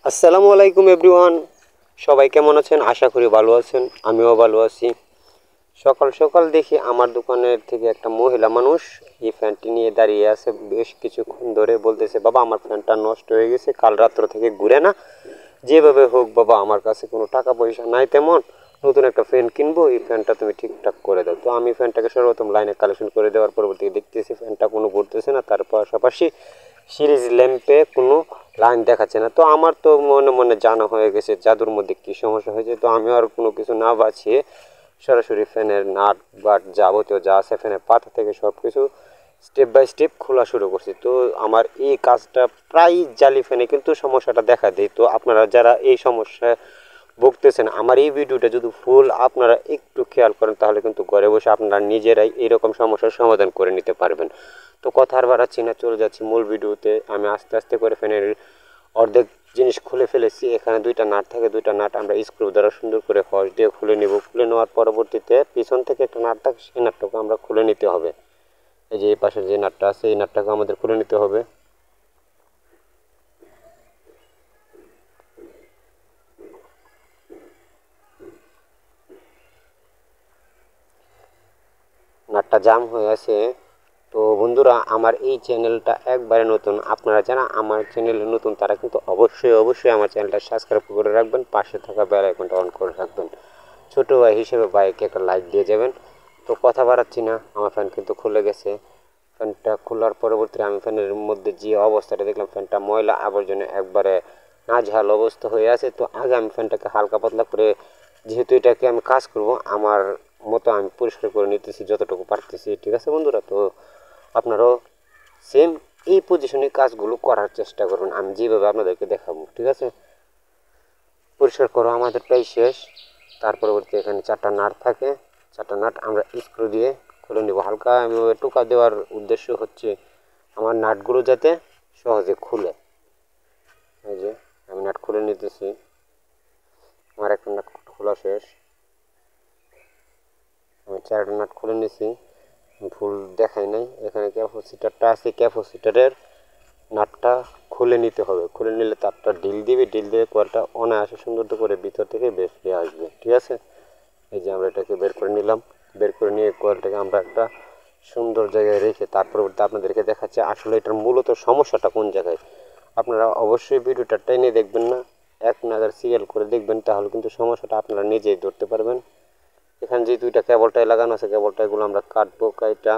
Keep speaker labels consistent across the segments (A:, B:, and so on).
A: আসসালামু আলাইকুম এভরিওয়ান। সবাই কেমন আছেন? আশা করি ভালো আছেন, আমিও ভালো আছি। সকাল সকাল দেখি আমার দোকানের থেকে একটা মহিলা মানুষ এই ফ্যানটি নিয়ে দাঁড়িয়ে আছে বেশ কিছুক্ষণ ধরে, বলতেছে বাবা আমার ফ্যানটা নষ্ট হয়ে গেছে, কাল রাত্র থেকে ঘুরে না, যেভাবে হোক বাবা, আমার কাছে কোনো টাকা পয়সা নাই তেমন, নতুন একটা ফ্যান কিনবো, এই ফ্যানটা তুমি ঠিকঠাক করে দাও। তো আমি ফ্যানটাকে সর্বপ্রথম লাইনে কালেকশন করে দেওয়ার পরবর্তীতে দেখতেছি ফ্যানটা কোনো ঘুরতেছে না, তার পাশাপাশি সিরিজ ল্যাম্পে কোনো লাইন দেখাচ্ছে না। তো আমার তো মনে মনে জানা হয়ে গেছে জাদুর মধ্যে কী সমস্যা হয়েছে। তো আমি আর কোনো কিছু না বাঁচিয়ে সরাসরি ফ্যানের নাট বাট যাবতীয় যা আছে ফ্যানের পাতা থেকে সব কিছু স্টেপ বাই স্টেপ খোলা শুরু করছি। তো আমার এই কাজটা প্রায় জালি ফ্যানে কিন্তু সমস্যাটা দেখা দেয়। তো আপনারা যারা এই সমস্যায় ভুগতেছেন, আমার এই ভিডিওটা যদি ফুল আপনারা একটু খেয়াল করেন তাহলে কিন্তু ঘরে বসে আপনারা নিজেরাই এরকম সমস্যার সমাধান করে নিতে পারবেন। তো কথা আর বাড়াচ্ছি না, চলে যাচ্ছি মূল ভিডিওতে। আমি আস্তে আস্তে করে ফ্যানের অর্ধেক জিনিস খুলে ফেলেছি। এখানে দুইটা নাট থাকে, দুইটা নাট আমরা স্ক্রু দ্বারা সুন্দর করে হস দিয়ে খুলে নেব। খুলে নেওয়ার পরবর্তীতে পিছন থেকে একটা নাট থাকে, সেই নাটটাকে আমরা খুলে নিতে হবে। এই যে এই পাশের যে নাটটা আছে এই নাটটাকে আমাদের খুলে নিতে হবে। নাটটা জাম হয়ে আছে। তো বন্ধুরা, আমার এই চ্যানেলটা একবারে নতুন, আপনারা যারা আমার চ্যানেলে নতুন তারা কিন্তু অবশ্যই আমার চ্যানেলটা সাবস্ক্রাইব করে রাখবেন, পাশে থাকা বেল আইকনটা অন করে রাখবেন। ছোটো ভাই হিসেবে বাইকে একটা লাইক দিয়ে যাবেন। তো কথা বাড়াচ্ছি না, আমার ফ্যান কিন্তু খুলে গেছে। ফ্যানটা খোলার পরবর্তীতে আমি ফ্যানের মধ্যে যে অবস্থাটা দেখলাম, ফ্যানটা ময়লা আবর্জনে একবারে নাজেহাল অবস্থা হয়ে আছে। তো আগে আমি ফ্যানটাকে হালকা পাতলা করে, যেহেতু এটাকে আমি কাজ করব আমার মতো, আমি পরিষ্কার করে নিতেছি যতটুকু পারতেছি। ঠিক আছে বন্ধুরা, তো আপনারাও সেম এই পজিশনে কাজগুলো করার চেষ্টা করবেন, আমি যেভাবে আপনাদেরকে দেখাবো। ঠিক আছে, পরিষ্কার করো আমাদের প্রায় শেষ। তার পরবর্তী এখানে চারটা নাট থাকে, চারটা নাট আমরা স্ক্রু দিয়ে খুলে নেব। হালকা আমি টোকা দেওয়ার উদ্দেশ্য হচ্ছে আমার নাটগুলো যাতে সহজে খুলে। এই যে আমি নাট খুলে নিতেছি, আমার একটা নাট খোলা শেষ। আমি চারটা নাট খুলে নিছি, ভুল দেখাই নাই। এখানে ক্যাপাসিটারটা আছে, ক্যাপাসিটারের নাটটা খুলে নিতে হবে। খুলে নিলে তারটা ডিল দিবে, ডিল দিয়ে কয়েলটা অনায়াসে সুন্দর করে ভিতর থেকে বের হয়ে আসবে। ঠিক আছে, এই যে আমরা এটাকে বের করে নিলাম। বের করে নিয়ে কয়েলটাকে আমরা একটা সুন্দর জায়গায় রেখে তারপর আপনাদেরকে দেখাচ্ছে আসলে এটার মূলত সমস্যাটা কোন জায়গায়। আপনারা অবশ্যই ভিডিওটা টেনে দেখবেন না, এক নাগার সিরিয়াল করে দেখবেন, তাহলে কিন্তু সমস্যাটা আপনারা নিজেই ধরতে পারবেন। এখানে যে দুইটা কেবলটাই লাগানো আছে, কেবলটাগুলো আমরা কাটবো। কাইটা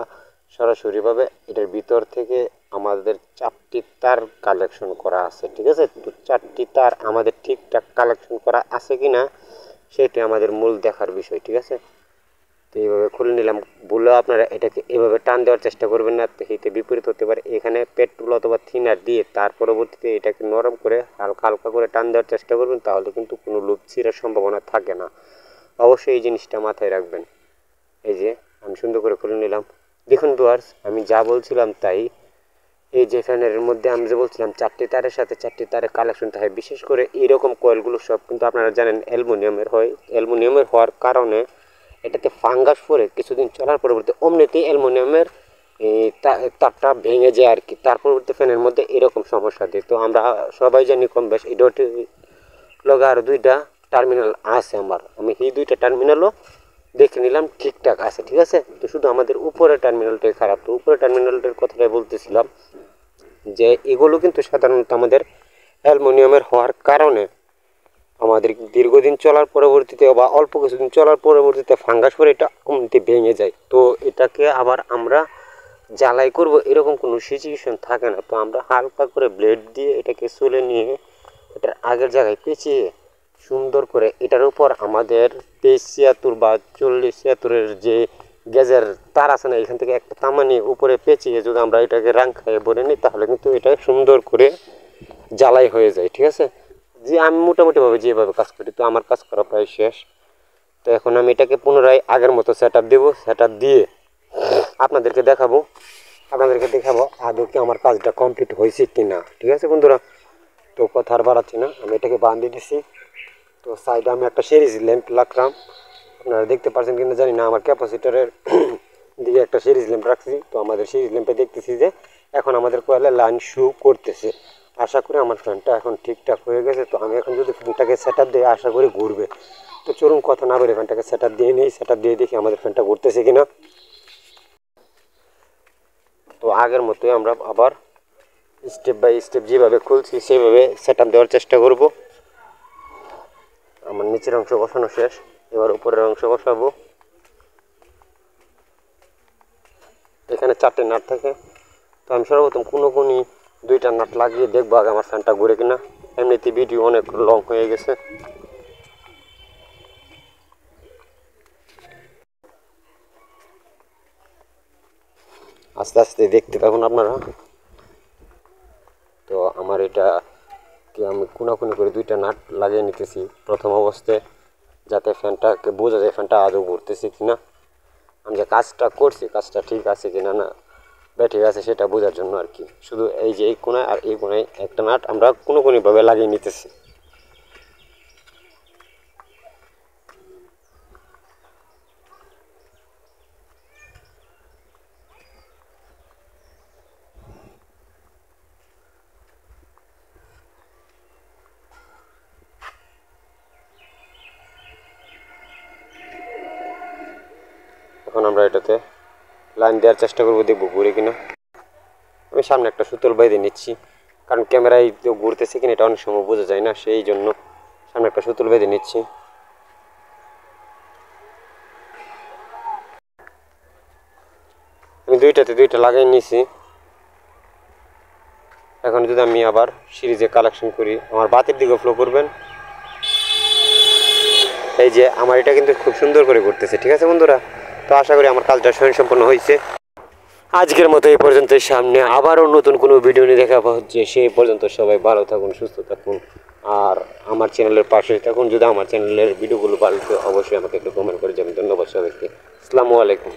A: সরাসরিভাবে এটার ভিতর থেকে আমাদের 4টি তার কালেকশন করা আছে। ঠিক আছে, তো 4টি তার আমাদের ঠিকঠাক কালেকশন করা আছে কি না সেটি আমাদের মূল দেখার বিষয়। ঠিক আছে, তো এইভাবে খুলে নিলাম। বলে আপনারা এটাকে এভাবে টান দেওয়ার চেষ্টা করবেন না, হিতে বিপরীত হতে পারে। এখানে পেট্রোল অথবা থিনার দিয়ে তার পরবর্তীতে এটাকে নরম করে হালকা হালকা করে টান দেওয়ার চেষ্টা করবেন, তাহলে কিন্তু কোনো লুপ ছিঁড়ার সম্ভাবনা থাকে না। অবশ্যই এই জিনিসটা মাথায় রাখবেন। এই যে আমি সুন্দর করে খুলে নিলাম। দেখুন ভিউয়ার্স, আমি যা বলছিলাম তাই। এই যে ফ্যানের মধ্যে আমি যে বলছিলাম 4টি তারের সাথে 4টি তারের কালেকশন থাকে, বিশেষ করে এইরকম কয়েলগুলো সব কিন্তু আপনারা জানেন অ্যালুমিনিয়ামের হয়। অ্যালুমিনিয়ামের হওয়ার কারণে এটাতে ফাঙ্গাস পরে কিছুদিন চলার পরবর্তী অমনিতেই অ্যালুমিনিয়ামের তারটা ভেঙে যায় আর কি। তার পরবর্তী ফ্যানের মধ্যে এরকম সমস্যা দেয়। তো আমরা সবাই জানি কম বেশ এই লগে আরও দুইটা টার্মিনাল আছে আমার, আমি এই দুইটা টার্মিনালও দেখে নিলাম ঠিকঠাক আছে। ঠিক আছে, তো শুধু আমাদের উপরের টার্মিনালটাই খারাপ। তো উপরের টার্মিনালটার কথাটাই বলতেছিলাম যে এগুলো কিন্তু সাধারণত আমাদের অ্যালুমিনিয়ামের হওয়ার কারণে আমাদের দীর্ঘদিন চলার পরবর্তীতে বা অল্প কিছুদিন চলার পরবর্তীতে ফাঙ্গাস পরে এটা কমতে ভেঙে যায়। তো এটাকে আবার আমরা জ্বালাই করব এরকম কোনো সিচুয়েশন থাকে না। তো আমরা হালকা করে ব্লেড দিয়ে এটাকে চলে নিয়ে এটার আগের জায়গায় পেঁচিয়ে সুন্দর করে এটার উপর আমাদের 23-76 বা 40-76-এর যে গ্যাজের তার আছে না, এখান থেকে একটা তামা নিয়ে উপরে পেঁচিয়ে যদি আমরা এটাকে রাং খাইয়ে ভরে নিই তাহলে কিন্তু এটা সুন্দর করে জ্বালাই হয়ে যায়। ঠিক আছে, যে আমি মোটামুটিভাবে যেভাবে কাজ করি, তো আমার কাজ করা প্রায় শেষ। তো এখন আমি এটাকে পুনরায় আগের মতো সেট আপ দেবো। সেট আপ দিয়ে আপনাদেরকে দেখাবো আদৌ কি আমার কাজটা কমপ্লিট হয়েছে কি না। ঠিক আছে বন্ধুরা, তো কথা আর বাড়াচ্ছি না, আমি এটাকে বাঁধিয়ে দিছি। তো সাইডে আমি একটা সিরিজ ল্যাম্প রাখলাম, আপনারা দেখতে পাচ্ছেন কিনা জানি না, আমার ক্যাপাসিটরের দিকে একটা সিরিজ ল্যাম্প রাখছি। তো আমাদের সিরিজ ল্যাম্পে দেখতেছি যে এখন আমাদের কয়েলে লাইন শো করতেছে, আশা করি আমার ফ্যানটা এখন ঠিকঠাক হয়ে গেছে। তো আমি এখন যদি ফ্যানটাকে সেটআপ দিই আশা করি ঘুরবে। তো চলুন কথা না বলে ফ্যানটাকে সেটআপ দিয়ে নিই, সেটআপ দিয়ে দেখি আমাদের ফ্যানটা ঘুরতেছে কিনা। তো আগের মতোই আমরা আবার স্টেপ বাই স্টেপ যেভাবে খুলছি সেভাবে সেটআপ দেওয়ার চেষ্টা করব। আমার নিচের অংশ বসানো শেষ, এবার উপরের অংশ বসাবো। এখানে 4টে নাট থাকে, তো আমি সর্বপ্রথম কোনি 2টা নাট লাগিয়ে দেখবো আগে আমার ফ্যানটা ঘুরে কিনা। এমনিতে ভিডিও অনেক লং হয়ে গেছে। আস্তে আস্তে দেখতে পাবেন আপনারা। তো আমার এটা কি আমি কোনাকুনি করে 2টা নাট লাগিয়ে নিতেছি প্রথম অবস্থায়, যাতে ফ্যানটাকে বোঝা যায় ফ্যানটা আদৌ ঘুরতেছে কিনা। আমি যে কাজটা করছি কাজটা ঠিক আছে কিনা না ঠিক আছে সেটা বোঝার জন্য আর কি। শুধু এই যে এই কোনায় আর এই কোনায় একটা নাট আমরা কোনোভাবে লাগিয়ে নিতেছি। এখন আমরা এটাতে লাইন দেওয়ার চেষ্টা করবো, দেখবো ঘুরে কিনা। আমি সামনে একটা সুতোল বেঁধে নিচ্ছি, কারণ ক্যামেরায় তো ঘুরতেছে কিনা এটা অনেক সময় বোঝা যায় না, সেই জন্য সামনে একটা সুতোল বেঁধে নিচ্ছি। আমি 2টাতে 2টা লাগাই নিয়েছি। এখন যদি আমি আবার সিরিজে কালেকশন করি, আমার বাতির দিকে ফ্লো করবেন। এই যে আমার এটা কিন্তু খুব সুন্দর করে ঘুরতেছে, ঠিক আছে বন্ধুরা। তো আশা করি আমার কাজটা স্বয়ংসম্পন্ন হয়েছে। আজকের মতো এই পর্যন্ত, সামনে আবারও নতুন কোনো ভিডিও নিয়ে দেখা হচ্ছে। সেই পর্যন্ত সবাই ভালো থাকুন, সুস্থ থাকুন, আর আমার চ্যানেলের পাশে থাকুন। যদি আমার চ্যানেলের ভিডিওগুলো ভালো লাগে অবশ্যই আমাকে একটু কমেন্ট করে যাবেন। ধন্যবাদ সবাইকে। আসসালামু আলাইকুম।